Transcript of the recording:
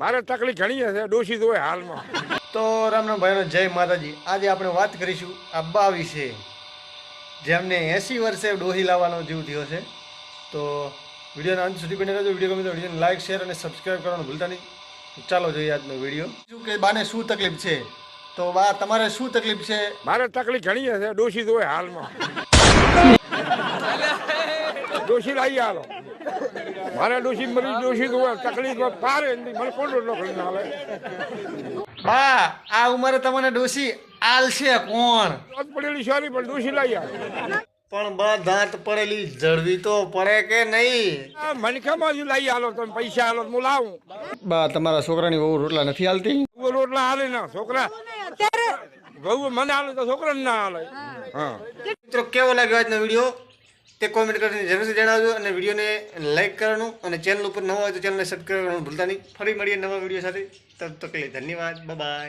મારે તકલીફ ઘણી હશે, ડોશી હોય હાલમાં. તો રામ રામ ભાઈનો જય માતાજી. આજે આપણે વાત કરીશું અબ્બા વિશે, જેમને 80 વર્ષે ડોહી લાવવાનો જીવ થયો છે. તો વિડીયોના અંત સુધી બને રહેજો. વિડીયો ગમે તો વિડીયોને લાઈક, શેર અને સબસ્ક્રાઈબ કરવાનું ભૂલતા નહીં. ચાલો જોઈએ આજનો વિડીયો. શું કે બાને શું તકલીફ છે? તો બા તમારે શું તકલીફ છે? મારે તકલીફ ઘણી હશે, ડોશી હોય હાલમાં. ડોશી લાવી આલો. મારે ડોશી મરી, ડોશી હોય તકલીફ પારે મને કોણ રોટલો કરીને હાલે. બા આ ઉંમરે તમને ડોશી આલશે કોણ? પડેલી સારી પણ ડોશી લાવી આલો. પણ બા દાંત પડેલી જળવી તો પડે કે નહીં? મનખામાં જ લાવી આલો, તમે પૈસા આલો હું લાવું. બા તમારા છોકરાની બહુ રોટલા નથી હાલતી? રોટલા હાલે ના છોકરા, બહુ મને હાલે તો છોકરાને ના હાલે. હા મિત્રો, કેવો લાગ્યો આજનો વિડીયો તે કોમેન્ટ કરીને જરૂરથી જણાવજો. અને વિડીયોને લાઈક કરવાનું અને ચેનલ ઉપર નવા હોય તો ચેનલને સબસ્ક્રાઈબ કરવાનું ભૂલતા નહીં. ફરી મળીએ નવા વિડીયો સાથે. તબ તક લે ધન્યવાદ. Bye bye.